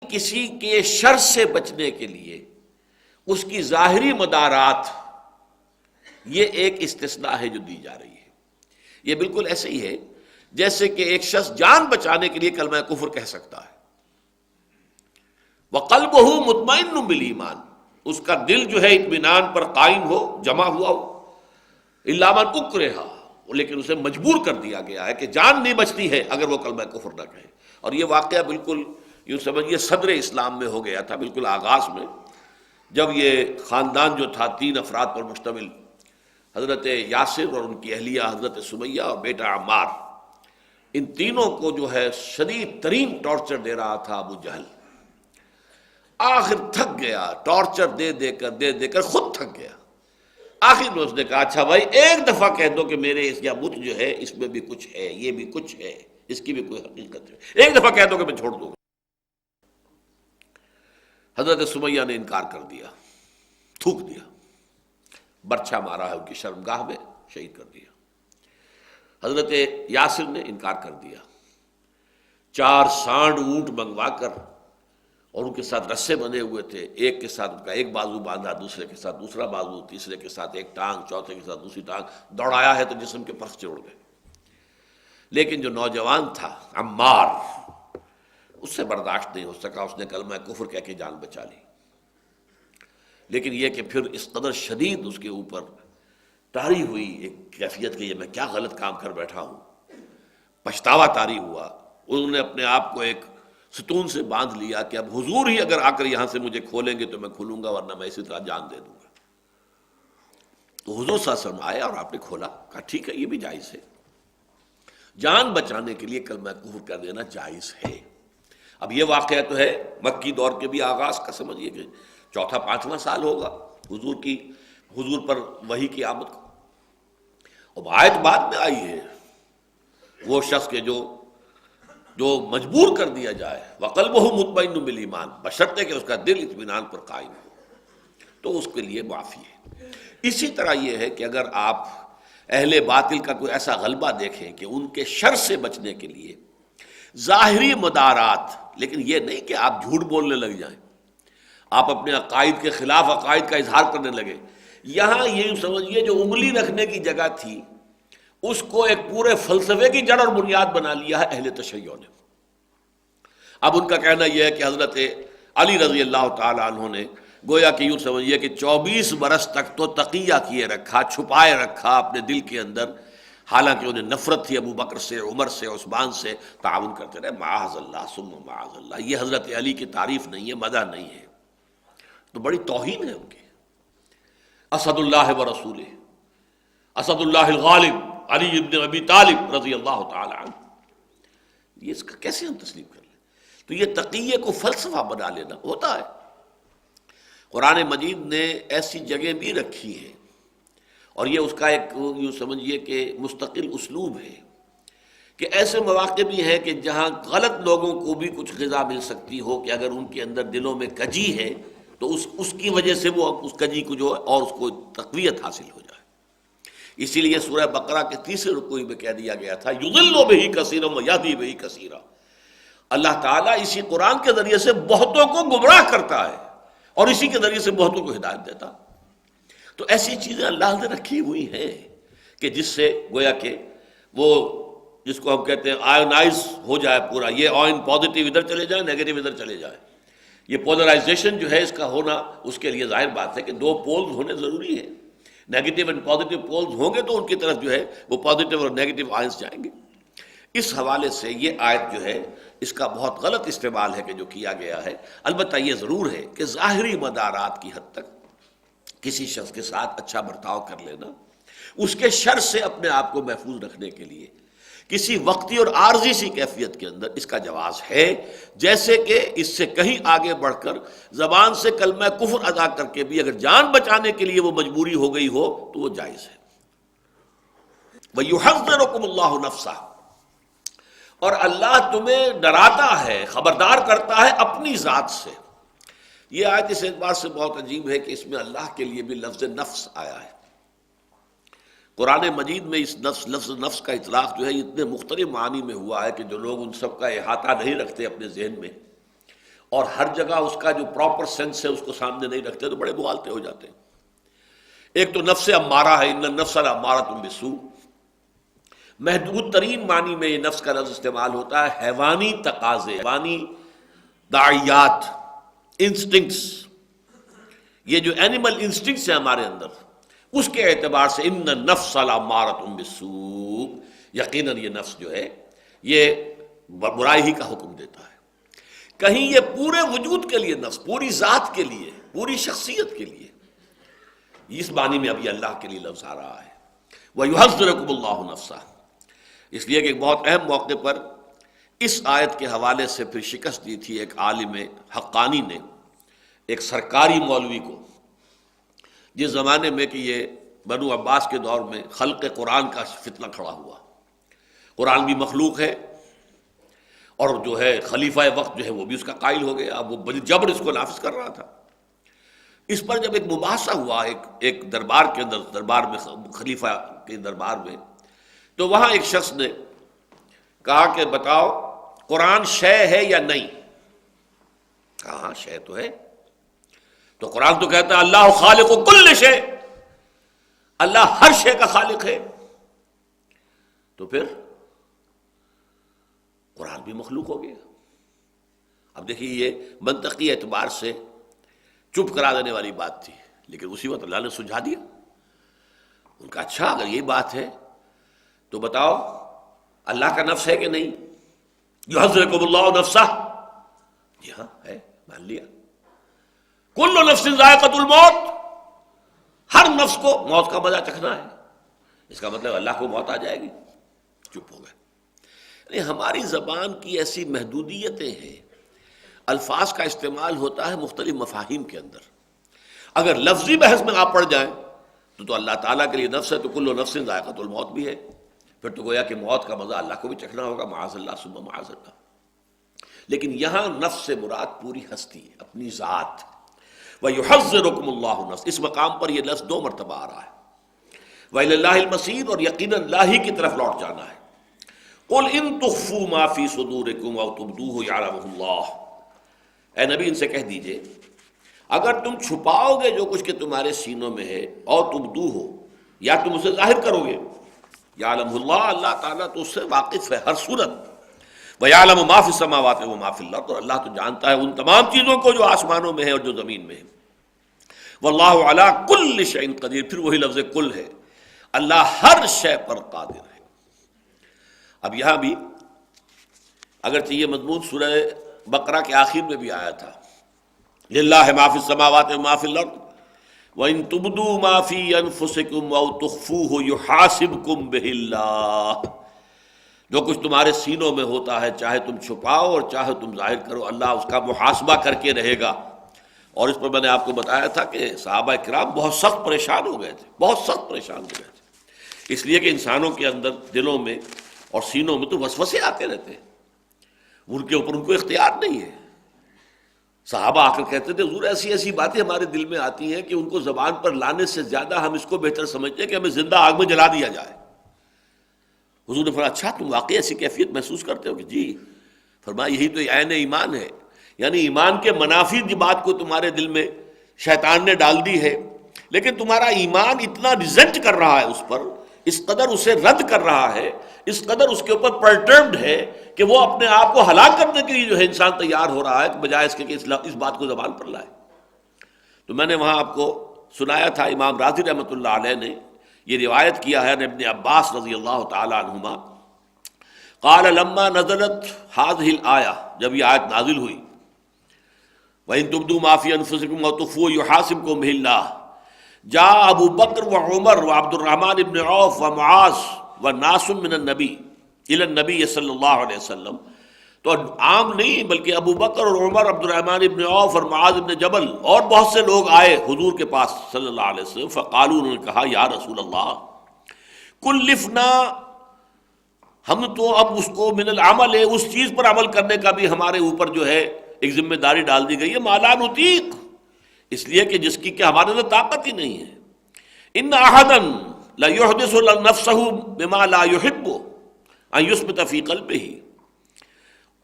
کسی کے شر سے بچنے کے لیے اس کی ظاہری مدارات، یہ ایک استثناء ہے جو دی جا رہی ہے۔ یہ بالکل ایسے ہی ہے جیسے کہ ایک شخص جان بچانے کے لیے کلمہ کفر کہہ سکتا ہے، وَقَلْبُهُ مُطْمَئِنٌ بِالْإِيمَانِ، اس کا دل جو ہے اطمینان پر قائم ہو، جمع ہوا ہو، إِلَّا مَنْ أُكْرِهَ، لیکن اسے مجبور کر دیا گیا ہے کہ جان نہیں بچتی ہے اگر وہ کلمہ کفر نہ کہے۔ اور یہ واقعہ بالکل یوں سمجھیے صدر اسلام میں ہو گیا تھا، بالکل آغاز میں، جب یہ خاندان جو تھا 3 افراد پر مشتمل، حضرت یاسر اور ان کی اہلیہ حضرت سمیہ اور بیٹا عمار، ان تینوں کو جو ہے شدید ترین ٹارچر دے رہا تھا ابو جہل۔ آخر تھک گیا، ٹارچر دے دے کر خود تھک گیا۔ آخر میں اس نے کہا اچھا بھائی ایک دفعہ کہہ دو کہ میرے اس بت جو ہے اس میں بھی کچھ ہے، یہ بھی کچھ ہے، اس کی بھی کوئی حقیقت ہے، ایک دفعہ کہہ دو کہ میں چھوڑ دوں گا۔ حضرت سمیہ نے انکار کر دیا، تھوک دیا، برچھا مارا ہے ان کی شرمگاہ میں، شہید کر دیا۔ حضرت یاسر نے انکار کر دیا، 4 سانڈ اونٹ منگوا کر، اور ان کے ساتھ رسے بندھے ہوئے تھے، ایک کے ساتھ ان کا ایک بازو باندھا، دوسرے کے ساتھ دوسرا بازو، تیسرے کے ساتھ ایک ٹانگ، چوتھے کے ساتھ دوسری ٹانگ، دوڑایا ہے تو جسم کے پرخچے اڑ گئے۔ لیکن جو نوجوان تھا عمار، اس سے برداشت نہیں ہو سکا، اس نے کلمہ کفر کہہ کے جان بچا لی۔ لیکن یہ کہ پھر اس قدر شدید اس کے اوپر طاری ہوئی ایک کیفیت کہ یہ میں کیا غلط کام کر بیٹھا ہوں، پچھتاوا طاری ہوا۔ انہوں نے اپنے آپ کو ایک ستون سے باندھ لیا کہ اب حضور ہی اگر آ کر یہاں سے مجھے کھولیں گے تو میں کھولوں گا، ورنہ میں اسی طرح جان دے دوں گا۔ تو حضور صلی اللہ علیہ وسلم آئے اور آپ نے کھولا، کہا ٹھیک ہے یہ بھی جائز ہے، جان بچانے کے لیے کلمہ کفر کر دینا جائز ہے۔ اب یہ واقعہ تو ہے مکی دور کے بھی آغاز کا، سمجھیے کہ 4واں 5واں سال ہوگا حضور پر وحی کی آمد کو۔ اب آیت بعد میں آئی ہے، وہ شخص کے جو مجبور کر دیا جائے، وَقَلْبُهُ مُطْمَئِنٌ بِالْإِيمَانِ، بشرطے کہ اس کا دل اطمینان پر قائم ہو، تو اس کے لیے معافی ہے۔ اسی طرح یہ ہے کہ اگر آپ اہل باطل کا کوئی ایسا غلبہ دیکھیں کہ ان کے شر سے بچنے کے لیے ظاہری مدارات، لیکن یہ نہیں کہ آپ جھوٹ بولنے لگ جائیں، آپ اپنے عقائد کے خلاف عقائد کا اظہار کرنے لگے۔ یہاں یہ سمجھیے جو انگلی رکھنے کی جگہ تھی اس کو ایک پورے فلسفے کی جڑ اور بنیاد بنا لیا ہے اہل تشیع نے۔ اب ان کا کہنا یہ ہے کہ حضرت علی رضی اللہ تعالی عنہ نے گویا کہ یوں سمجھیے کہ 24 برس تک تو تقیہ کیے رکھا، چھپائے رکھا اپنے دل کے اندر، حالانکہ انہیں نفرت تھی ابو بکر سے، عمر سے، عثمان سے، تعاون کرتے رہے، معاذ اللہ ثم معاذ اللہ۔ یہ حضرت علی کی تعریف نہیں ہے، مدح نہیں ہے، تو بڑی توہین ہے ان کی۔ اسد اللہ و رسولہ، اسد اللہ الغالب علی ابن ابی طالب رضی اللہ تعالی عنہ، یہ اس کا کیسے ہم تسلیم کر لیں؟ تو یہ تقیہ کو فلسفہ بنا لینا ہوتا ہے۔ قرآن مجید نے ایسی جگہ بھی رکھی ہے، اور یہ اس کا ایک یوں سمجھیے کہ مستقل اسلوب ہے کہ ایسے مواقع بھی ہیں کہ جہاں غلط لوگوں کو بھی کچھ غذا مل سکتی ہو، کہ اگر ان کے اندر دلوں میں کجی ہے تو اس کی وجہ سے وہ اس کجی کو جو ہے اور اس کو تقویت حاصل ہو جائے۔ اسی لیے سورہ بقرہ کے 3 رکوع میں کہہ دیا گیا تھا یضل بہ کثیرا ویہدی بہ کثیرا، اللہ تعالیٰ اسی قرآن کے ذریعے سے بہتوں کو گمراہ کرتا ہے اور اسی کے ذریعے سے بہتوں کو ہدایت دیتا۔ تو ایسی چیزیں اللہ نے رکھی ہوئی ہیں کہ جس سے گویا کہ وہ جس کو ہم کہتے ہیں آئونائز ہو جائے پورا، یہ آئن پازیٹیو ادھر چلے جائے، نیگیٹو ادھر چلے جائے۔ یہ پولرائزیشن جو ہے اس کا ہونا، اس کے لیے ظاہر بات ہے کہ 2 پولز ہونے ضروری ہیں، نیگیٹو اینڈ پازیٹیو پولز ہوں گے تو ان کی طرف جو ہے وہ پازیٹیو اور نیگیٹو آئنس جائیں گے۔ اس حوالے سے یہ آیت جو ہے اس کا بہت غلط استعمال ہے کہ جو کیا گیا ہے۔ البتہ یہ ضرور ہے کہ ظاہری مدارات کی حد تک کسی شخص کے ساتھ اچھا برتاؤ کر لینا، اس کے شر سے اپنے آپ کو محفوظ رکھنے کے لیے کسی وقتی اور عارضی سی کیفیت کے اندر اس کا جواز ہے، جیسے کہ اس سے کہیں آگے بڑھ کر زبان سے کلمہ کفر ادا کر کے بھی اگر جان بچانے کے لیے وہ مجبوری ہو گئی ہو تو وہ جائز ہے۔ وَيُحَذِّرُكُمُ اللَّهُ نَفْسَهُ، اور اللہ تمہیں ڈراتا ہے، خبردار کرتا ہے اپنی ذات سے۔ یہ آیت اس اعتبار سے بہت عجیب ہے کہ اس میں اللہ کے لیے بھی لفظ نفس آیا ہے۔ قرآن مجید میں اس لفظ نفس کا اطلاق جو ہے اتنے مختلف معنی میں ہوا ہے کہ جو لوگ ان سب کا احاطہ نہیں رکھتے اپنے ذہن میں، اور ہر جگہ اس کا جو پراپر سینس ہے اس کو سامنے نہیں رکھتے تو بڑے مغالطے ہو جاتے ہیں۔ ایک تو نفس امارہ ہے، ان النفس لامارۃ بالسوء، محدود ترین معنی میں یہ نفس کا لفظ استعمال ہوتا ہے، حیوانی تقاضے، حیوانی داعیات، انسٹنکٹس، یہ جو اینیمل انسٹنکٹس ہیں ہمارے اندر، اس کے اعتبار سے ان النفس لامارۃ بالسوء، یقیناً یہ نفس جو ہے یہ برائی ہی کا حکم دیتا ہے۔ کہیں یہ پورے وجود کے لیے نفس، پوری ذات کے لیے، پوری شخصیت کے لیے، اس معنی میں اب یہ اللہ کے لیے لفظ آ رہا ہے۔ وَيُحَذِّرُكُمُ اللَّهُ نَفْسَهُ، اس لیے کہ ایک بہت اہم موقع پر اس آیت کے حوالے سے پھر شکست دی تھی ایک عالم حقانی نے ایک سرکاری مولوی کو، جس زمانے میں کہ یہ بنو عباس کے دور میں خلق قرآن کا فتنہ کھڑا ہوا، قرآن بھی مخلوق ہے اور جو ہے خلیفہ وقت جو ہے وہ بھی اس کا قائل ہو گیا، اب وہ بڑی جبر اس کو نافذ کر رہا تھا۔ اس پر جب ایک مباحثہ ہوا ایک دربار کے اندر، دربار میں، خلیفہ کے دربار میں، تو وہاں ایک شخص نے کہا کہ بتاؤ قرآن شے ہے یا نہیں؟ کہا ہاں شے تو ہے، تو قرآن تو کہتا ہے اللہ خالق کل شے، اللہ ہر شے کا خالق ہے، تو پھر قرآن بھی مخلوق ہو گیا۔ اب دیکھیے یہ منطقی اعتبار سے چپ کرا دینے والی بات تھی، لیکن اسی وقت اللہ نے سلجھا دیا۔ ان کا اچھا اگر یہ بات ہے تو بتاؤ اللہ کا نفس ہے کہ نہیں؟ یحذرکم اللہ نفسہ، جی ہاں ہے، مان لیا۔ کل نفس ذائقۃ الموت، ہر نفس کو موت کا مزہ چکھنا ہے، اس کا مطلب اللہ کو موت آ جائے گی، چپ ہو گئے۔ یعنی ہماری زبان کی ایسی محدودیتیں ہیں، الفاظ کا استعمال ہوتا ہے مختلف مفاہیم کے اندر، اگر لفظی بحث میں آپ پڑ جائیں تو اللہ تعالیٰ کے لیے نفس ہے تو کل نفس ذائقۃ الموت بھی ہے، پھر تو گویا کہ موت کا مزہ اللہ کو بھی چکھنا ہوگا، معاذ اللہ ثم معاذ اللہ۔ لیکن یہاں نفس سے مراد پوری ہستی ہے، اپنی ذات۔ وَيُحَذِّرُكُمُ اللَّهُ نفس، اس مقام پر یہ لفظ 2 مرتبہ آ رہا ہے، وَإِلَى اللَّهِ الْمَصِيرُ، اور یقیناً اللہ ہی کی طرف لوٹ جانا ہے۔ قُلْ إِن تُخْفُوا مَا فِي صُدُورِكُمْ أَوْ تُبْدُوهُ يَعْلَمُهُ اللَّهُ، اے نبی ان سے کہہ دیجئے اگر تم چھپاؤ گے جو کچھ کہ تمہارے سینوں میں ہے، اور تبدوہ، یا تم اسے ظاہر کرو گے، یعلمہ اللہ، اللہ تعالیٰ تو اس سے واقف ہے ہر صورت، وَيَعْلَمُ مَا فِي السَّمَاوَاتِ وَمَا فِي الْأَرْضِ، اور اللہ تو جانتا ہے ان تمام چیزوں کو جو آسمانوں میں ہے اور جو زمین میں ہے۔ وَاللَّهُ عَلَىٰ كُلِّ شَيْءٍ قدیر، پھر وہی لفظ کل ہے، اللہ ہر شے پر قادر ہے۔ اب یہاں بھی اگرچہ یہ مضمون سورہ بقرہ کے آخر میں بھی آیا تھا، للہ ما فی السماوات وما فی الارض وان تبدوا ما فی انفسکم او تخفوہ یحاسبکم بہ اللہ، جو کچھ تمہارے سینوں میں ہوتا ہے چاہے تم چھپاؤ اور چاہے تم ظاہر کرو، اللہ اس کا محاسبہ کر کے رہے گا۔ اور اس پر میں نے آپ کو بتایا تھا کہ صحابہ کرام بہت سخت پریشان ہو گئے تھے، بہت سخت پریشان ہو گئے تھے، اس لیے کہ انسانوں کے اندر دلوں میں اور سینوں میں تو وسوسے آتے رہتے ہیں، ان کے اوپر ان کو اختیار نہیں ہے۔ صحابہ آ کر کہتے تھے حضور ایسی ایسی باتیں ہمارے دل میں آتی ہیں کہ ان کو زبان پر لانے سے زیادہ ہم اس کو بہتر سمجھتے ہیں کہ ہمیں زندہ آگ میں جلا دیا جائے۔ حضور نے فرمایا اچھا تم واقعی ایسی کیفیت محسوس کرتے ہو؟ کہ جی۔ فرمایا یہی تو عین ایمان ہے، یعنی ایمان کے منافی بات کو تمہارے دل میں شیطان نے ڈال دی ہے، لیکن تمہارا ایمان اتنا ریزنٹ کر رہا ہے اس پر، اس قدر اسے رد کر رہا ہے، اس قدر اس کے اوپر پرٹربڈ ہے کہ وہ اپنے آپ کو ہلاک کرنے کے لیے جو ہے انسان تیار ہو رہا ہے بجائے اس کے کہ اس بات کو زبان پر لائے۔ تو میں نے وہاں آپ کو سنایا تھا، امام راضی رحمۃ اللہ علیہ نے یہ روایت کیا ہے ابن عباس رضی اللہ تعالی عنہما، قال لما نزلت هذه الآیہ، جب یہ آیت نازل ہوئی، وَإِن تُبْدُوا مَا فِي أَنفُسِكُمْ وَتُخْفُوهُ يُحَاسِبْكُم بِهِ اللَّهُ، جاء ابو بکر وعمر وعبد الرحمن بن عوف ومعاذ والناس من النبی الى النبی صلی اللہ علیہ وسلم، تو عام نہیں بلکہ ابو بکر اور عمر، عبد الرحمن بن عوف اور معاذ بن جبل اور بہت سے لوگ آئے حضور کے پاس صلی اللہ علیہ وسلم، فقالوا، انہوں نے کہا یا رسول اللہ کلفنا، ہم تو اب اس کو من العمل ہے، اس چیز پر عمل کرنے کا بھی ہمارے اوپر جو ہے ایک ذمہ داری ڈال دی گئی ہے، ما لا نطیق، اس لیے کہ جس کی کہ ہمارے اندر طاقت ہی نہیں ہے۔ ان احدا لا يحدث نفسه بما لا يحب ان يثبت في قلبه،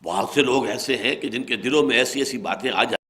بہت سے لوگ ایسے ہیں کہ جن کے دلوں میں ایسی ایسی باتیں آ جائیں